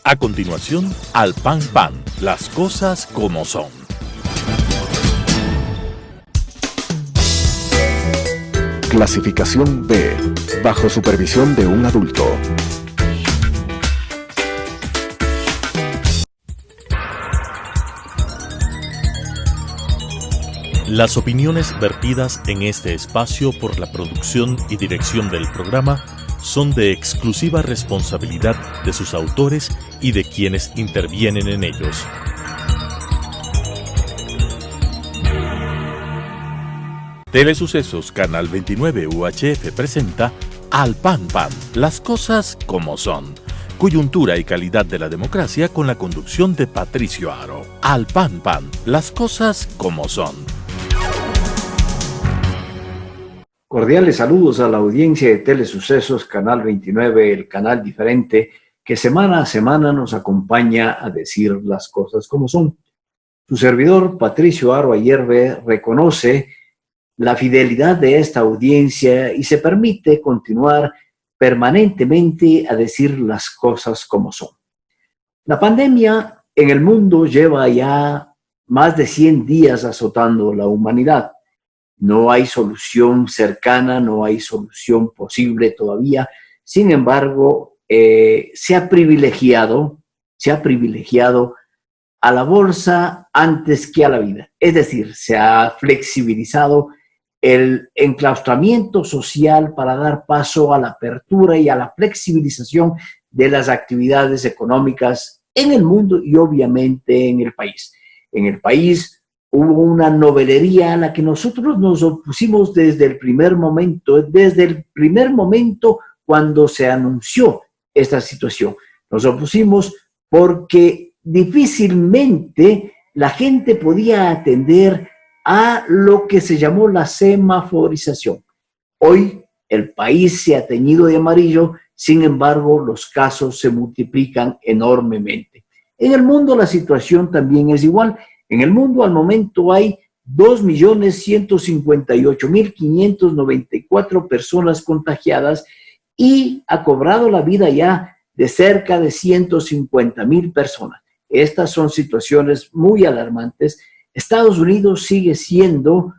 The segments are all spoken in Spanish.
A continuación, Al Pan Pan, las cosas como son. Clasificación B, bajo supervisión de un adulto. Las opiniones vertidas en este espacio por la producción y dirección del programa son de exclusiva responsabilidad de sus autores y de quienes intervienen en ellos. Telesucesos Canal 29 UHF presenta Al Pan Pan, las cosas como son. Coyuntura y calidad de la democracia con la conducción de Patricio Aro. Al Pan Pan, las cosas como son. Cordiales saludos a la audiencia de Telesucesos Canal 29, el canal diferente que semana a semana nos acompaña a decir las cosas como son. Su servidor Patricio Aro Ayerbe reconoce la fidelidad de esta audiencia y se permite continuar permanentemente a decir las cosas como son. La pandemia en el mundo lleva ya más de 100 días azotando la humanidad. No hay solución cercana, no hay solución posible todavía. Sin embargo, se ha privilegiado a la bolsa antes que a la vida. Es decir, se ha flexibilizado el enclaustramiento social para dar paso a la apertura y a la flexibilización de las actividades económicas en el mundo y obviamente en el país. En el país hubo una novelería a la que nosotros nos opusimos desde el primer momento cuando se anunció esta situación. Nos opusimos porque difícilmente la gente podía atender a lo que se llamó la semaforización. Hoy el país se ha teñido de amarillo, sin embargo los casos se multiplican enormemente. En el mundo la situación también es igual. En el mundo al momento hay 2.158.594 personas contagiadas y ha cobrado la vida ya de cerca de 150.000 personas. Estas son situaciones muy alarmantes. Estados Unidos sigue siendo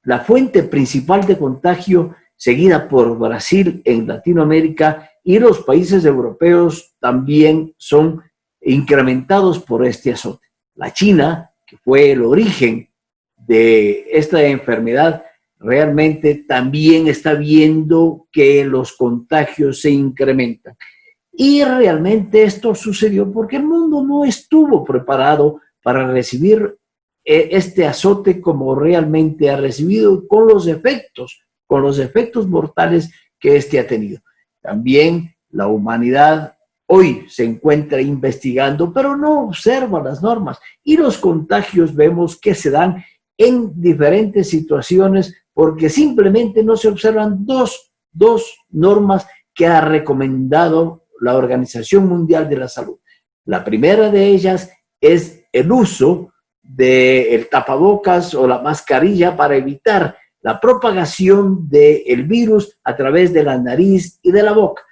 la fuente principal de contagio, seguida por Brasil en Latinoamérica, y los países europeos también son incrementados por este azote. La China, que fue el origen de esta enfermedad, realmente también está viendo que los contagios se incrementan. Y realmente esto sucedió porque el mundo no estuvo preparado para recibir este azote como realmente ha recibido, con los efectos mortales que este ha tenido. También la humanidad hoy se encuentra investigando, pero no observa las normas. Y los contagios vemos que se dan en diferentes situaciones porque simplemente no se observan dos normas que ha recomendado la Organización Mundial de la Salud. La primera de ellas es el uso del tapabocas o la mascarilla para evitar la propagación del virus a través de la nariz y de la boca.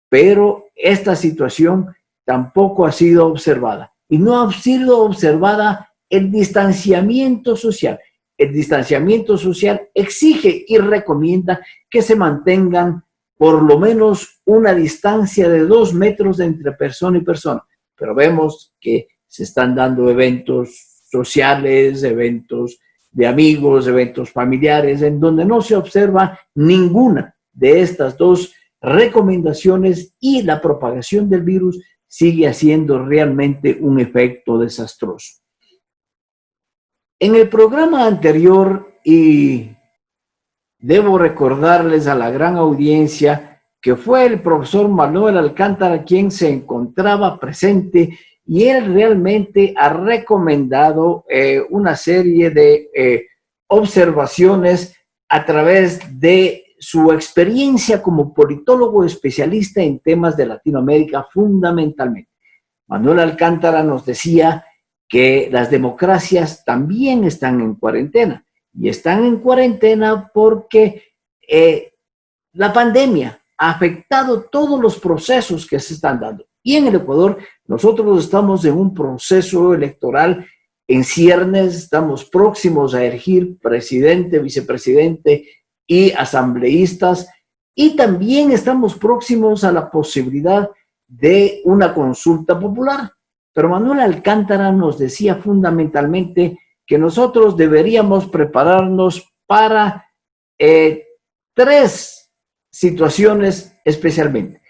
Pero esta situación tampoco ha sido observada. Y no ha sido observada el distanciamiento social. El distanciamiento social exige y recomienda que se mantengan por lo menos una distancia de 2 metros entre persona y persona. Pero vemos que se están dando eventos sociales, eventos de amigos, eventos familiares, en donde no se observa ninguna de estas dos recomendaciones y la propagación del virus sigue haciendo realmente un efecto desastroso. En el programa anterior, y debo recordarles a la gran audiencia que fue el profesor Manuel Alcántara quien se encontraba presente, y él realmente ha recomendado una serie de observaciones a través de su experiencia como politólogo especialista en temas de Latinoamérica fundamentalmente. Manuel Alcántara nos decía que las democracias también están en cuarentena, y están en cuarentena porque la pandemia ha afectado todos los procesos que se están dando. Y en el Ecuador, nosotros estamos en un proceso electoral en ciernes, estamos próximos a elegir presidente, vicepresidente y asambleístas, y también estamos próximos a la posibilidad de una consulta popular. Pero Manuel Alcántara nos decía fundamentalmente que nosotros deberíamos prepararnos para tres situaciones especialmente: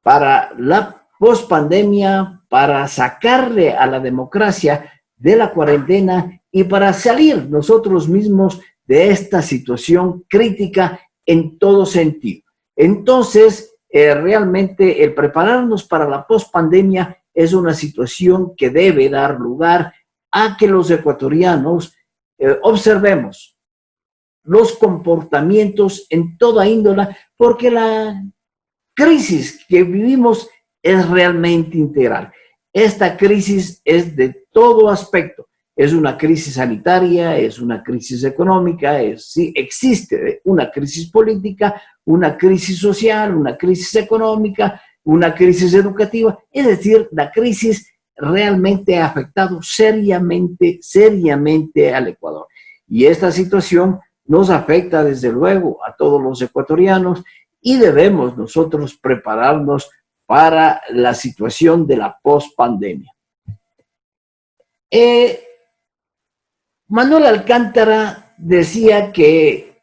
para la pospandemia, para sacarle a la democracia de la cuarentena y para salir nosotros mismos de esta situación crítica en todo sentido. Entonces, realmente el prepararnos para la pospandemia es una situación que debe dar lugar a que los ecuatorianos observemos los comportamientos en toda índole, porque la crisis que vivimos es realmente integral. Esta crisis es de todo aspecto. Es una crisis sanitaria, es una crisis económica, sí, existe una crisis política, una crisis social, una crisis económica, una crisis educativa. Es decir, la crisis realmente ha afectado seriamente al Ecuador. Y esta situación nos afecta desde luego a todos los ecuatorianos y debemos nosotros prepararnos para la situación de la pospandemia. Manuel Alcántara decía que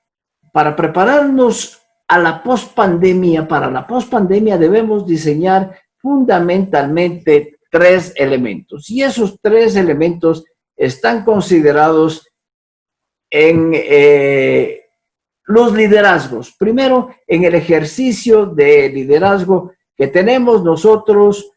para prepararnos a la pospandemia, para la pospandemia debemos diseñar fundamentalmente tres elementos, y esos tres elementos están considerados en los liderazgos. Primero, en el ejercicio de liderazgo que tenemos nosotros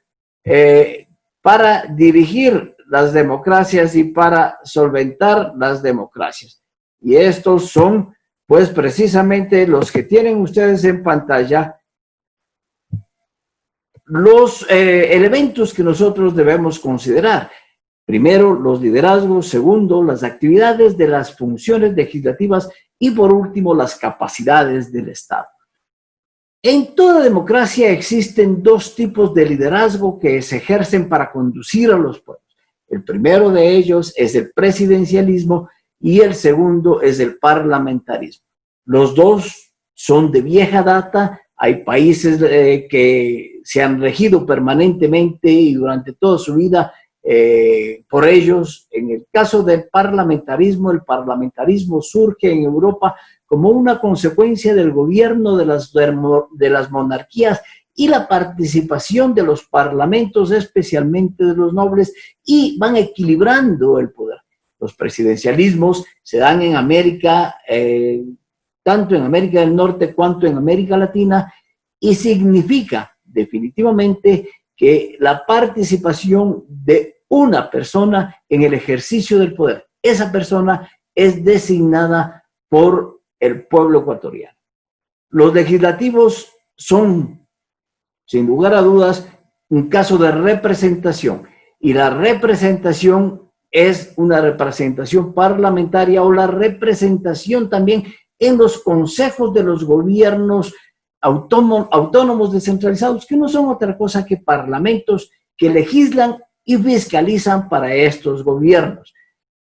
para dirigir las democracias y para solventar las democracias. Y estos son, pues, precisamente los que tienen ustedes en pantalla, los elementos que nosotros debemos considerar. Primero, los liderazgos. Segundo, las actividades de las funciones legislativas. Y por último, las capacidades del Estado. En toda democracia existen dos tipos de liderazgo que se ejercen para conducir a los pueblos. El primero de ellos es el presidencialismo y el segundo es el parlamentarismo. Los dos son de vieja data. Hay países que se han regido permanentemente y durante toda su vida por ellos. En el caso del parlamentarismo, el parlamentarismo surge en Europa como una consecuencia del gobierno de las monarquías y la participación de los parlamentos, especialmente de los nobles, y van equilibrando el poder. Los presidencialismos se dan en América, tanto en América del Norte cuanto en América Latina, y significa definitivamente que la participación de una persona en el ejercicio del poder, esa persona es designada por el pueblo ecuatoriano. Los legislativos son, sin lugar a dudas, un caso de representación, y la representación es una representación parlamentaria o la representación también en los consejos de los gobiernos autónomos descentralizados, que no son otra cosa que parlamentos que legislan y fiscalizan para estos gobiernos.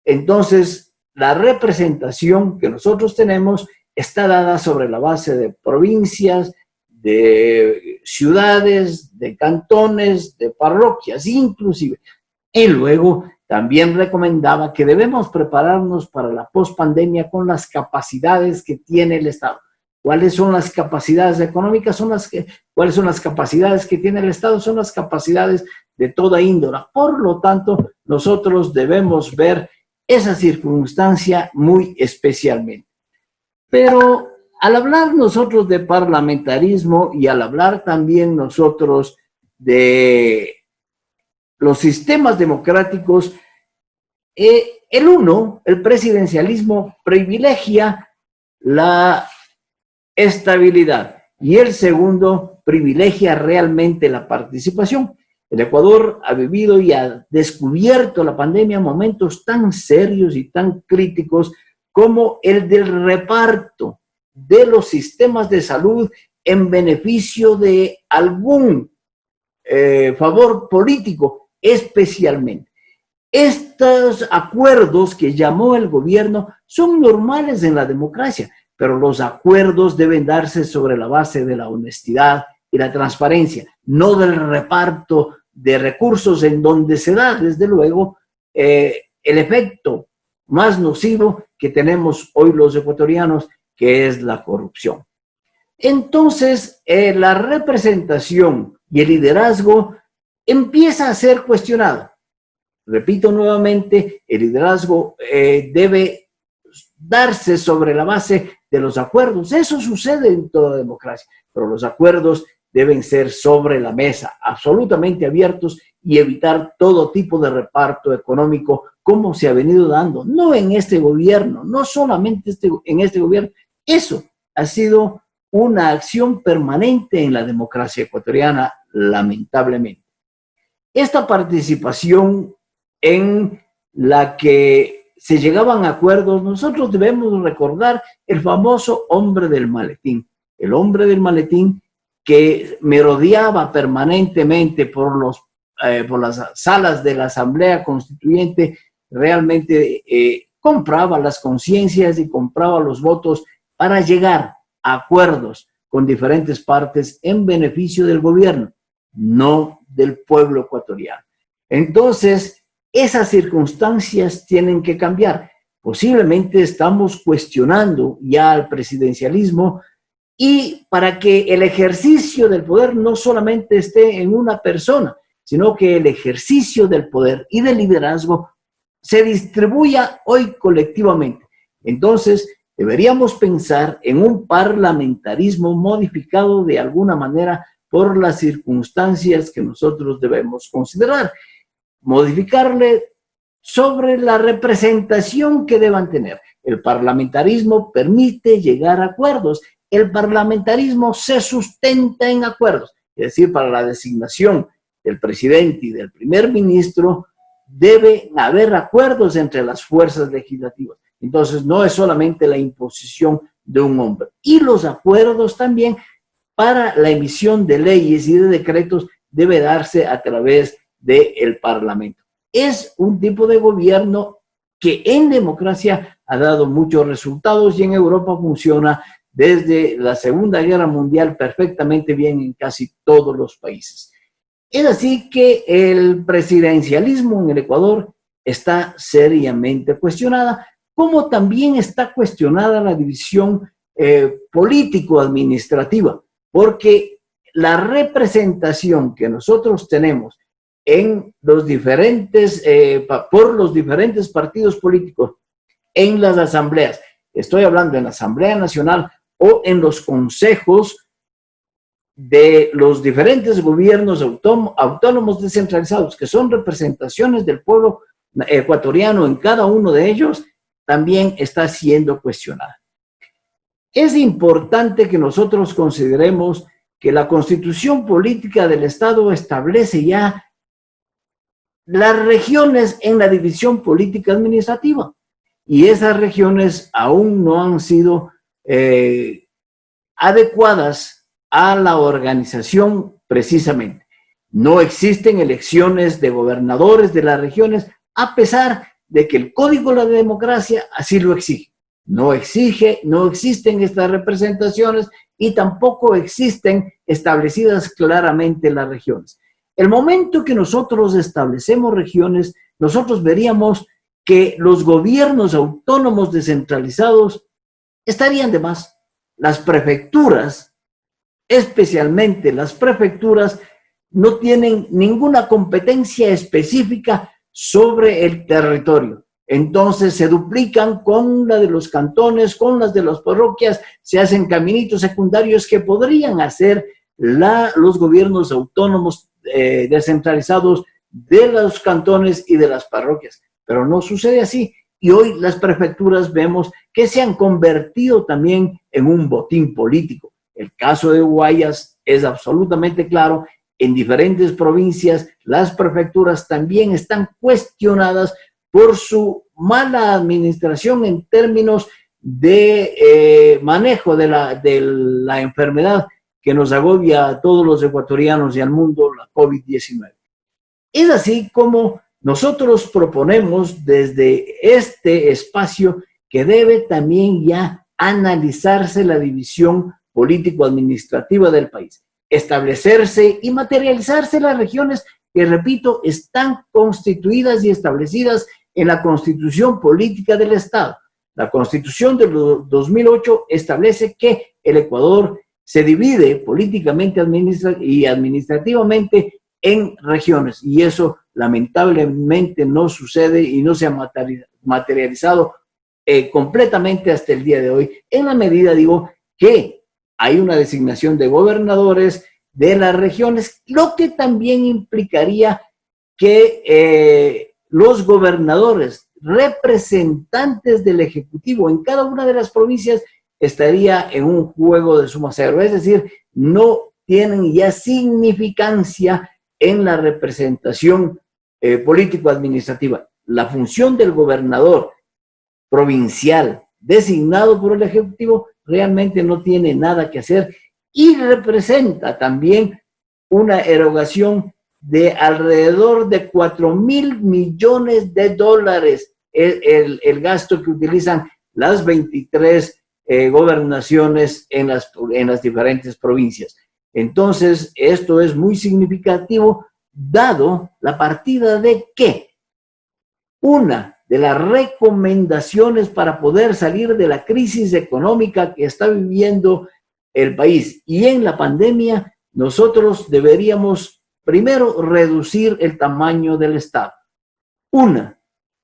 Entonces, la representación que nosotros tenemos está dada sobre la base de provincias, de ciudades, de cantones, de parroquias, inclusive. Y luego también recomendaba que debemos prepararnos para la pospandemia con las capacidades que tiene el Estado. ¿Cuáles son las capacidades económicas? ¿Cuáles son las capacidades que tiene el Estado? Son las capacidades de toda índole. Por lo tanto, nosotros debemos ver esa circunstancia muy especialmente. Pero al hablar nosotros de parlamentarismo y al hablar también nosotros de los sistemas democráticos, el presidencialismo privilegia la estabilidad y el segundo privilegia realmente la participación. El Ecuador ha vivido y ha descubierto la pandemia momentos tan serios y tan críticos como el del reparto de los sistemas de salud en beneficio de algún favor político, especialmente. Estos acuerdos que llamó el gobierno son normales en la democracia, pero los acuerdos deben darse sobre la base de la honestidad y la transparencia, no del reparto de recursos, en donde se da, desde luego, el efecto más nocivo que tenemos hoy los ecuatorianos, que es la corrupción. Entonces, la representación y el liderazgo empieza a ser cuestionado. Repito nuevamente, el liderazgo debe darse sobre la base de los acuerdos. Eso sucede en toda democracia, pero los acuerdos deben ser sobre la mesa, absolutamente abiertos, y evitar todo tipo de reparto económico como se ha venido dando, no en este gobierno, no solamente en este gobierno. Eso ha sido una acción permanente en la democracia ecuatoriana, lamentablemente. Esta participación en la que se llegaban a acuerdos, nosotros debemos recordar el famoso hombre del maletín, el hombre del maletín que merodeaba permanentemente por las salas de la Asamblea Constituyente, realmente compraba las conciencias y compraba los votos para llegar a acuerdos con diferentes partes en beneficio del gobierno, no del pueblo ecuatoriano. Entonces, esas circunstancias tienen que cambiar. Posiblemente estamos cuestionando ya al presidencialismo, y para que el ejercicio del poder no solamente esté en una persona, sino que el ejercicio del poder y del liderazgo se distribuya hoy colectivamente. Entonces, deberíamos pensar en un parlamentarismo modificado de alguna manera por las circunstancias que nosotros debemos considerar. Modificarle sobre la representación que deban tener. El parlamentarismo permite llegar a acuerdos. El parlamentarismo se sustenta en acuerdos. Es decir, para la designación del presidente y del primer ministro debe haber acuerdos entre las fuerzas legislativas. Entonces, no es solamente la imposición de un hombre. Y los acuerdos también para la emisión de leyes y de decretos debe darse a través del Parlamento. Es un tipo de gobierno que en democracia ha dado muchos resultados y en Europa funciona desde la Segunda Guerra Mundial perfectamente bien en casi todos los países. Es así que el presidencialismo en el Ecuador está seriamente cuestionada, como también está cuestionada la división político-administrativa, porque la representación que nosotros tenemos en los diferentes, por los diferentes partidos políticos en las asambleas, estoy hablando en la Asamblea Nacional o en los consejos de los diferentes gobiernos autónomos descentralizados, que son representaciones del pueblo ecuatoriano en cada uno de ellos, también está siendo cuestionada. Es importante que nosotros consideremos que la Constitución Política del Estado establece ya las regiones en la división política administrativa, y esas regiones aún no han sido adecuadas a la organización precisamente. No existen elecciones de gobernadores de las regiones, a pesar de que el Código de la Democracia así lo exige. No existen estas representaciones y tampoco existen establecidas claramente las regiones. El momento que nosotros establecemos regiones, nosotros veríamos que los gobiernos autónomos descentralizados estarían de más. Las prefecturas, especialmente las prefecturas, no tienen ninguna competencia específica sobre el territorio. Entonces se duplican con la de los cantones, con las de las parroquias, se hacen caminitos secundarios que podrían hacer los gobiernos autónomos descentralizados de los cantones y de las parroquias. Pero no sucede así. Y hoy las prefecturas vemos que se han convertido también en un botín político. El caso de Guayas es absolutamente claro. En diferentes provincias, las prefecturas también están cuestionadas por su mala administración en términos de manejo de la enfermedad que nos agobia a todos los ecuatorianos y al mundo, la COVID-19. Es así como nosotros proponemos desde este espacio que debe también ya analizarse la división político-administrativa del país, establecerse y materializarse las regiones que, repito, están constituidas y establecidas en la Constitución Política del Estado. La Constitución del 2008 establece que el Ecuador se divide políticamente y administrativamente en regiones, y eso lamentablemente no sucede y no se ha materializado completamente hasta el día de hoy, en la medida, digo, que hay una designación de gobernadores de las regiones, lo que también implicaría que los gobernadores, representantes del Ejecutivo en cada una de las provincias, estaría en un juego de suma cero, es decir, no tienen ya significancia en la representación político-administrativa. La función del gobernador provincial designado por el Ejecutivo realmente no tiene nada que hacer y representa también una erogación de alrededor de 4.000 millones de dólares el gasto que utilizan las 23 gobernaciones en las diferentes provincias. Entonces, esto es muy significativo, dado la partida de que una de las recomendaciones para poder salir de la crisis económica que está viviendo el país y en la pandemia, nosotros deberíamos primero reducir el tamaño del Estado. Una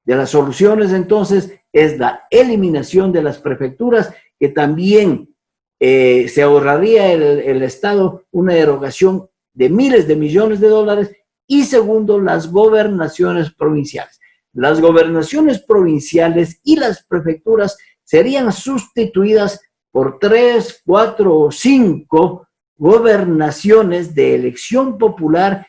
de las soluciones entonces es la eliminación de las prefecturas, que también se ahorraría el Estado una erogación de miles de millones de dólares. Y segundo, las gobernaciones provinciales. Las gobernaciones provinciales y las prefecturas serían sustituidas por 3, 4 o 5 gobernaciones de elección popular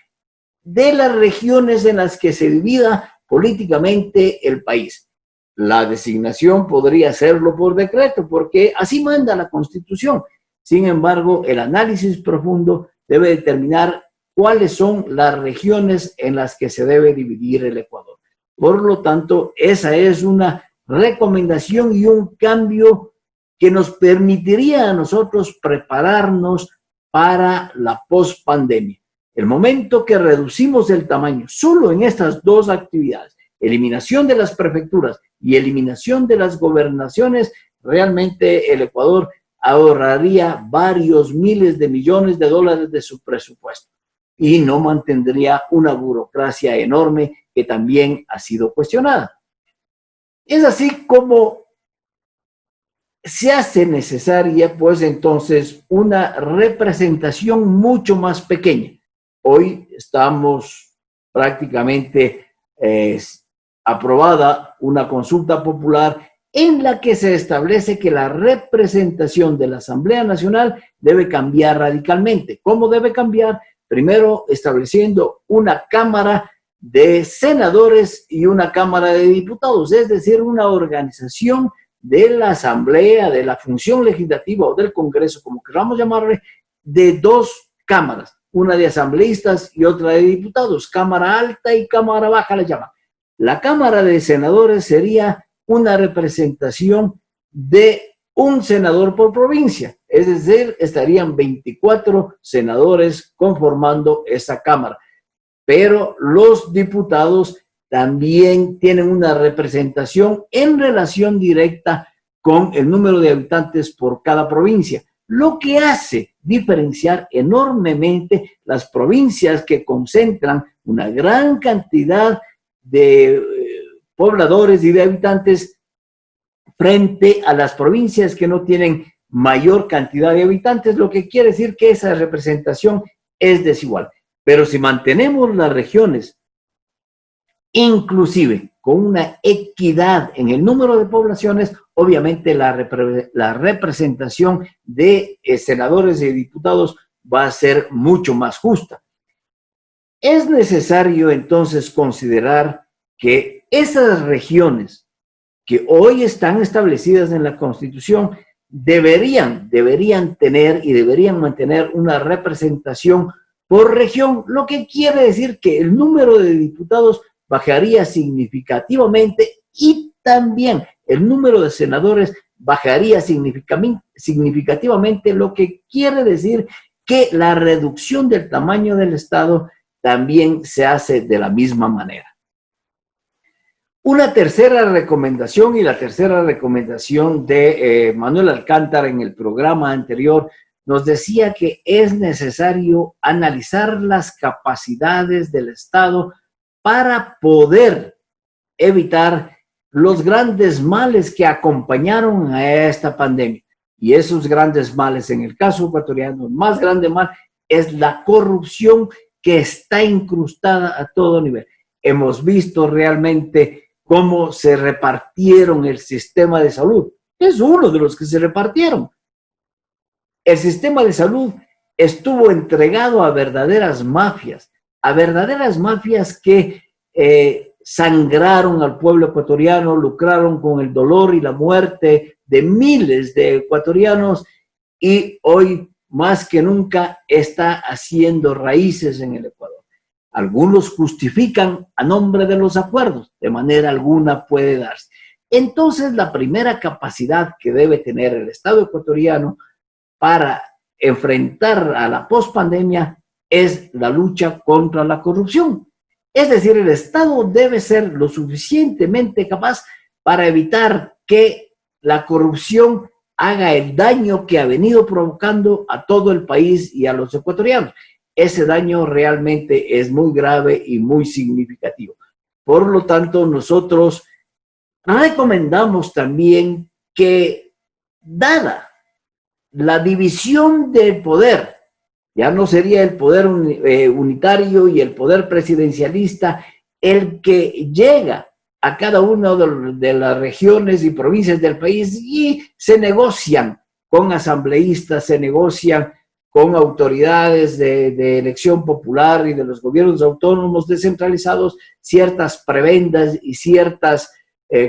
de las regiones en las que se divida políticamente el país. La designación podría hacerlo por decreto, porque así manda la Constitución. Sin embargo, el análisis profundo debe determinar cuáles son las regiones en las que se debe dividir el Ecuador. Por lo tanto, esa es una recomendación y un cambio que nos permitiría a nosotros prepararnos para la pospandemia. El momento que reducimos el tamaño solo en estas dos actividades, eliminación de las prefecturas y eliminación de las gobernaciones, realmente el Ecuador ahorraría varios miles de millones de dólares de su presupuesto y no mantendría una burocracia enorme que también ha sido cuestionada. Es así como se hace necesaria, pues entonces, una representación mucho más pequeña. Hoy estamos prácticamente aprobada una consulta popular en la que se establece que la representación de la Asamblea Nacional debe cambiar radicalmente. ¿Cómo debe cambiar? Primero, estableciendo una Cámara de Senadores y una Cámara de Diputados, es decir, una organización de la Asamblea, de la función legislativa o del Congreso, como queramos llamarle, de dos cámaras, una de asambleístas y otra de diputados, Cámara Alta y Cámara Baja le llaman. La Cámara de Senadores sería una representación de un senador por provincia, es decir, estarían 24 senadores conformando esa Cámara. Pero los diputados también tienen una representación en relación directa con el número de habitantes por cada provincia, lo que hace diferenciar enormemente las provincias que concentran una gran cantidad de pobladores y de habitantes frente a las provincias que no tienen mayor cantidad de habitantes, lo que quiere decir que esa representación es desigual. Pero si mantenemos las regiones, inclusive con una equidad en el número de poblaciones, obviamente la representación de senadores y diputados va a ser mucho más justa. Es necesario entonces considerar que esas regiones que hoy están establecidas en la Constitución deberían tener y deberían mantener una representación por región, lo que quiere decir que el número de diputados bajaría significativamente y también el número de senadores bajaría significativamente, lo que quiere decir que la reducción del tamaño del Estado también se hace de la misma manera. Una tercera recomendación, y la tercera recomendación de Manuel Alcántara en el programa anterior, nos decía que es necesario analizar las capacidades del Estado para poder evitar los grandes males que acompañaron a esta pandemia. Y esos grandes males, en el caso ecuatoriano, el más grande mal es la corrupción que está incrustada a todo nivel. Hemos visto realmente cómo se repartieron el sistema de salud. Es uno de los que se repartieron. El sistema de salud estuvo entregado a verdaderas mafias que sangraron al pueblo ecuatoriano, lucraron con el dolor y la muerte de miles de ecuatorianos y hoy más que nunca está haciendo raíces en el Ecuador. Algunos justifican a nombre de los acuerdos, de manera alguna puede darse. Entonces, la primera capacidad que debe tener el Estado ecuatoriano para enfrentar a la pospandemia es la lucha contra la corrupción. Es decir, el Estado debe ser lo suficientemente capaz para evitar que la corrupción haga el daño que ha venido provocando a todo el país y a los ecuatorianos. Ese daño realmente es muy grave y muy significativo. Por lo tanto, nosotros recomendamos también que, dada la división del poder, ya no sería el poder unitario y el poder presidencialista el que llega a cada una de las regiones y provincias del país y se negocian con asambleístas, se negocian con autoridades de elección popular y de los gobiernos autónomos descentralizados ciertas prebendas y ciertas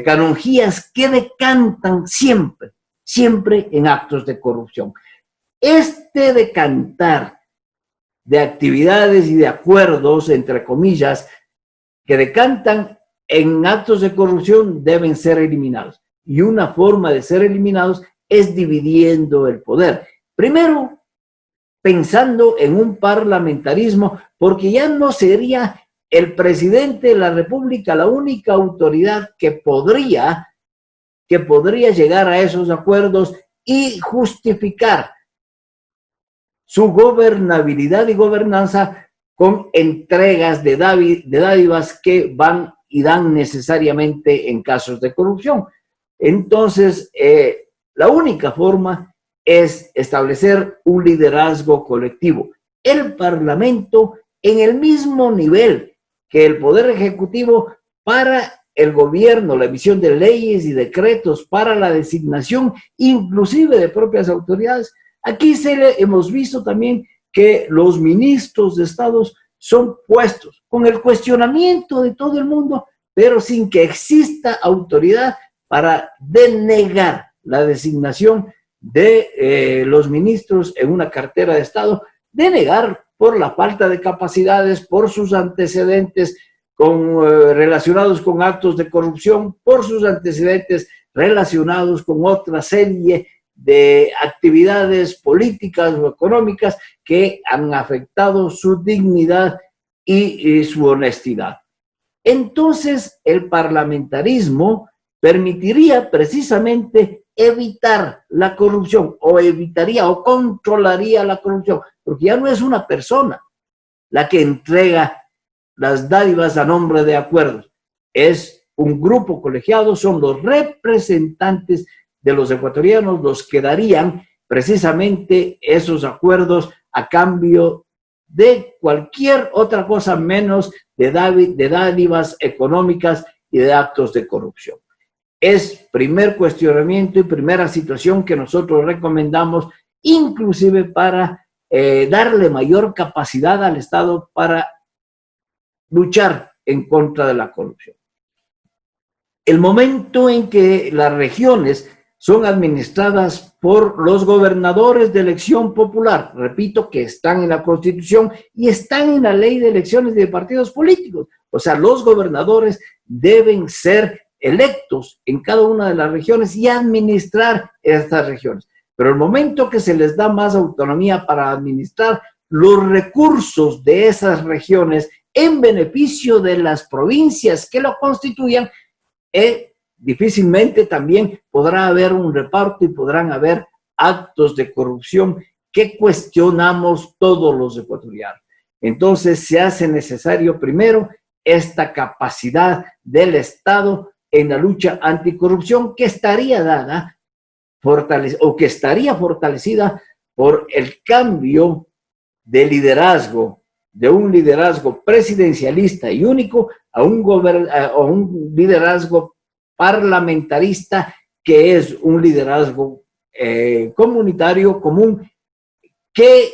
canonjías que decantan siempre en actos de corrupción. Este decantar de actividades y de acuerdos, entre comillas, que decantan en actos de corrupción deben ser eliminados. Y una forma de ser eliminados es dividiendo el poder. Primero, pensando en un parlamentarismo, porque ya no sería el presidente de la República la única autoridad que podría llegar a esos acuerdos y justificar su gobernabilidad y gobernanza con entregas de dádivas que van y dan necesariamente en casos de corrupción. Entonces, la única forma es establecer un liderazgo colectivo. El Parlamento en el mismo nivel que el Poder Ejecutivo para el gobierno, la emisión de leyes y decretos para la designación inclusive de propias autoridades. Aquí hemos visto también que los ministros de Estados son puestos con el cuestionamiento de todo el mundo, pero sin que exista autoridad para denegar la designación de los ministros en una cartera de Estado, denegar por la falta de capacidades, por sus antecedentes relacionados con actos de corrupción, por sus antecedentes relacionados con otra serie de actividades políticas o económicas que han afectado su dignidad y su honestidad. Entonces, el parlamentarismo permitiría precisamente evitar la corrupción, o evitaría o controlaría la corrupción, porque ya no es una persona la que entrega las dádivas a nombre de acuerdos, es un grupo colegiado, son los representantes de los ecuatorianos los que darían precisamente esos acuerdos a cambio de cualquier otra cosa menos de dádivas económicas y de actos de corrupción. Es primer cuestionamiento y primera situación que nosotros recomendamos, inclusive para darle mayor capacidad al Estado para luchar en contra de la corrupción. El momento en que las regiones son administradas por los gobernadores de elección popular. Repito, que están en la Constitución y están en la ley de elecciones de partidos políticos. O sea, los gobernadores deben ser electos en cada una de las regiones y administrar estas regiones. Pero el momento que se les da más autonomía para administrar los recursos de esas regiones en beneficio de las provincias que lo constituyan, difícilmente también podrá haber un reparto y podrán haber actos de corrupción que cuestionamos todos los ecuatorianos. Entonces se hace necesario primero esta capacidad del Estado en la lucha anticorrupción, que estaría dada o que estaría fortalecida por el cambio de liderazgo, de un liderazgo presidencialista y único a un liderazgo parlamentarista, que es un liderazgo comunitario común, que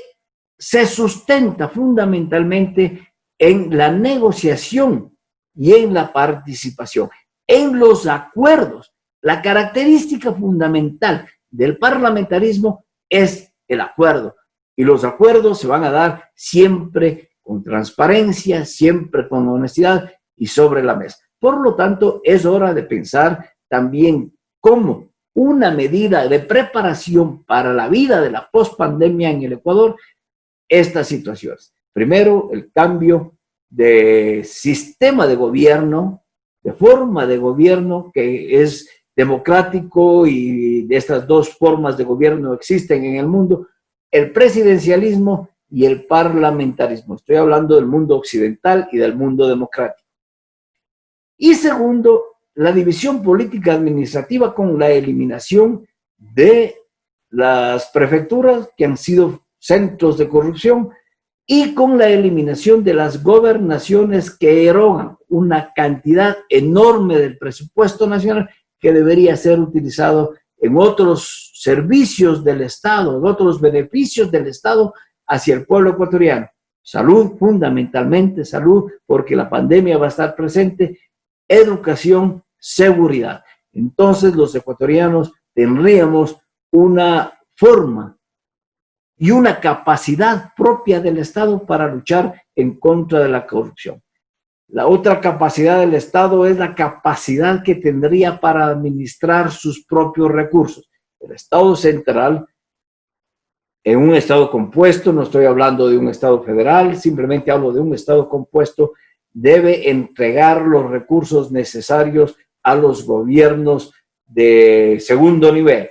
se sustenta fundamentalmente en la negociación y en la participación, en los acuerdos. La característica fundamental del parlamentarismo es el acuerdo, y los acuerdos se van a dar siempre con transparencia, siempre con honestidad y sobre la mesa. Por lo tanto, es hora de pensar también como una medida de preparación para la vida de la pospandemia en el Ecuador estas situaciones. Primero, el cambio de sistema de gobierno, de forma de gobierno que es democrático, y de estas dos formas de gobierno existen en el mundo, el presidencialismo y el parlamentarismo. Estoy hablando del mundo occidental y del mundo democrático. Y segundo, la división política administrativa con la eliminación de las prefecturas, que han sido centros de corrupción, y con la eliminación de las gobernaciones, que erogan una cantidad enorme del presupuesto nacional que debería ser utilizado en otros servicios del Estado, en otros beneficios del Estado hacia el pueblo ecuatoriano. Salud, fundamentalmente salud, porque la pandemia va a estar presente, educación, seguridad. Entonces los ecuatorianos tendríamos una forma y una capacidad propia del Estado para luchar en contra de la corrupción. La otra capacidad del Estado es la capacidad que tendría para administrar sus propios recursos. El Estado central, en un Estado compuesto, no estoy hablando de un Estado federal, simplemente hablo de un Estado compuesto, debe entregar los recursos necesarios a los gobiernos de segundo nivel.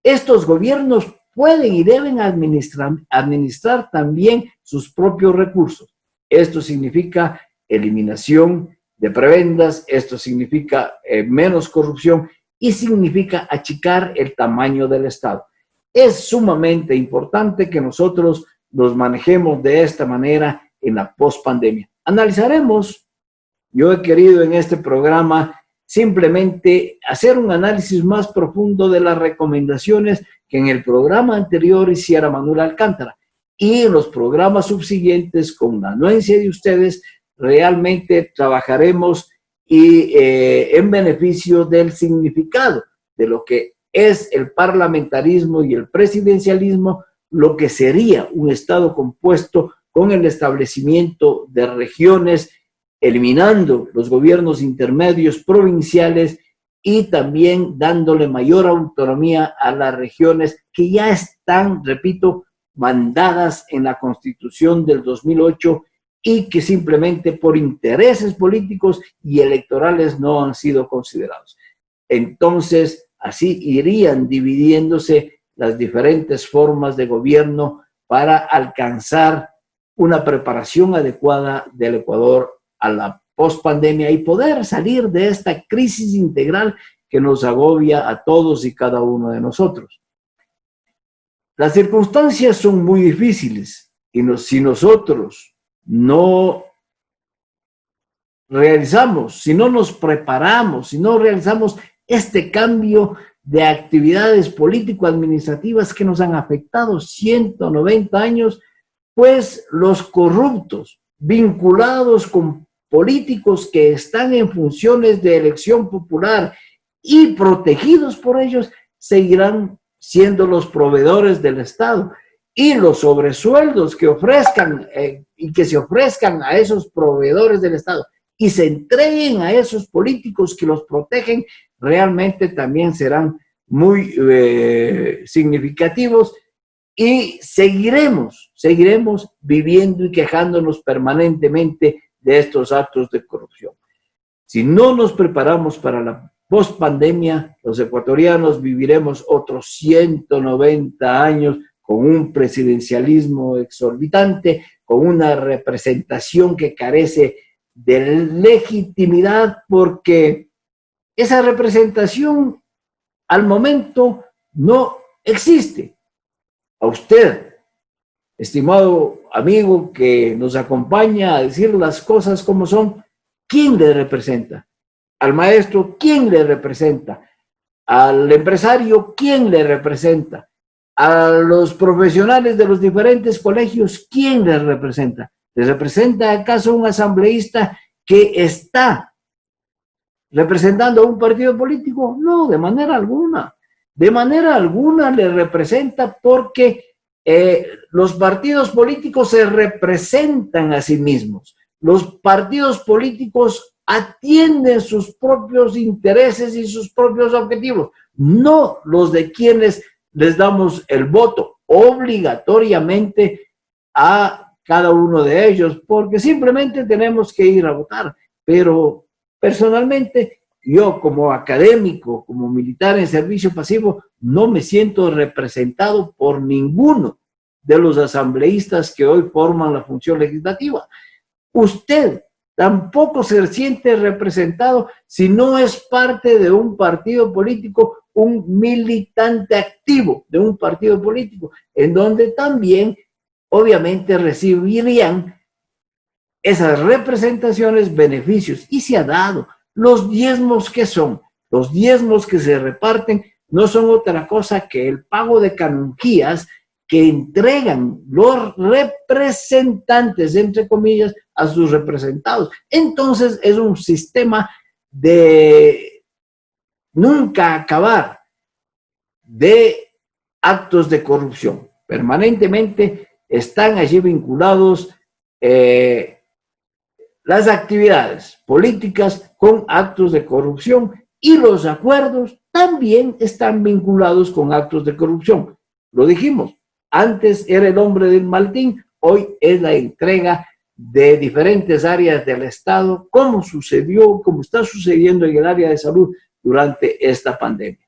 Estos gobiernos pueden y deben administrar también sus propios recursos. Esto significa eliminación de prebendas, esto significa menos corrupción y significa achicar el tamaño del Estado. Es sumamente importante que nosotros nos manejemos de esta manera en la pospandemia. Analizaremos, yo he querido en este programa simplemente hacer un análisis más profundo de las recomendaciones que en el programa anterior hiciera Manuel Alcántara, y en los programas subsiguientes, con la anuencia de ustedes, realmente trabajaremos en beneficio del significado de lo que es el parlamentarismo y el presidencialismo, lo que sería un Estado compuesto con el establecimiento de regiones, eliminando los gobiernos intermedios provinciales y también dándole mayor autonomía a las regiones que ya están, repito, mandadas en la Constitución del 2008 y que simplemente por intereses políticos y electorales no han sido considerados. Entonces, así irían dividiéndose las diferentes formas de gobierno para alcanzar una preparación adecuada del Ecuador a la pospandemia y poder salir de esta crisis integral que nos agobia a todos y cada uno de nosotros. Las circunstancias son muy difíciles y si nosotros no realizamos, si no nos preparamos, si no realizamos este cambio de actividades político-administrativas que nos han afectado 190 años, pues los corruptos vinculados con políticos que están en funciones de elección popular y protegidos por ellos, seguirán siendo los proveedores del Estado. Y los sobresueldos que ofrezcan y que se ofrezcan a esos proveedores del Estado y se entreguen a esos políticos que los protegen, realmente también serán muy significativos, y seguiremos viviendo y quejándonos permanentemente de estos actos de corrupción. Si no nos preparamos para la pospandemia, los ecuatorianos viviremos otros 190 años con un presidencialismo exorbitante, con una representación que carece de legitimidad, porque esa representación al momento no existe. A usted, estimado amigo que nos acompaña a decir las cosas como son, ¿quién le representa? Al maestro, ¿quién le representa? Al empresario, ¿quién le representa? A los profesionales de los diferentes colegios, ¿quién les representa? ¿Les representa acaso un asambleísta que está representando a un partido político? No, de manera alguna. De manera alguna le representa, porque los partidos políticos se representan a sí mismos. Los partidos políticos atienden sus propios intereses y sus propios objetivos, no los de quienes les damos el voto obligatoriamente a cada uno de ellos, porque simplemente tenemos que ir a votar. Pero personalmente, yo como académico, como militar en servicio pasivo, no me siento representado por ninguno de los asambleístas que hoy forman la función legislativa. Usted tampoco se siente representado si no es parte de un partido político, un militante activo de un partido político, en donde también obviamente recibirían esas representaciones, beneficios. Y se ha dado. Los diezmos, ¿qué son? Los diezmos que se reparten no son otra cosa que el pago de canonjías que entregan los representantes, entre comillas, a sus representados. Entonces es un sistema de nunca acabar de actos de corrupción. Permanentemente están allí vinculados las actividades políticas con actos de corrupción, y los acuerdos también están vinculados con actos de corrupción. Lo dijimos, antes era el hombre del maletín, hoy es la entrega de diferentes áreas del Estado, como sucedió, como está sucediendo en el área de salud durante esta pandemia.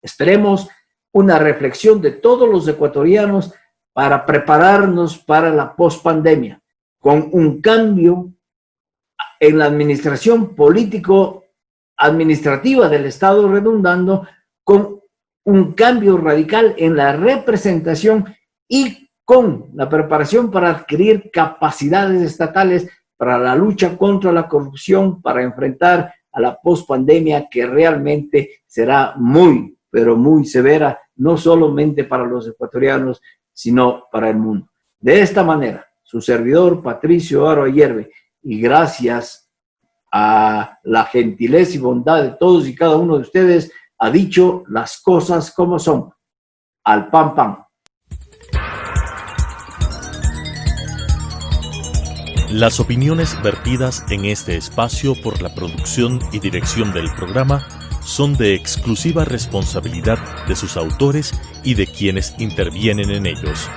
Esperemos una reflexión de todos los ecuatorianos para prepararnos para la pospandemia, con un cambio en la administración político-administrativa del Estado, redundando con un cambio radical en la representación y con la preparación para adquirir capacidades estatales para la lucha contra la corrupción, para enfrentar a la pospandemia, que realmente será muy, pero muy severa, no solamente para los ecuatorianos, sino para el mundo. De esta manera, su servidor Patricio Aro Ayerbe, y gracias a la gentileza y bondad de todos y cada uno de ustedes, ha dicho las cosas como son. Al pan, pan. Las opiniones vertidas en este espacio por la producción y dirección del programa son de exclusiva responsabilidad de sus autores y de quienes intervienen en ellos.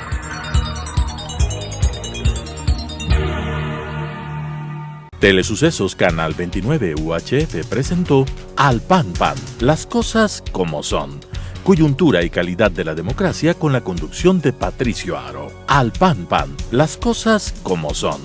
Telesucesos Canal 29 UHF presentó Al Pan Pan, las cosas como son. Coyuntura y calidad de la democracia, con la conducción de Patricio Aro. Al Pan Pan, las cosas como son.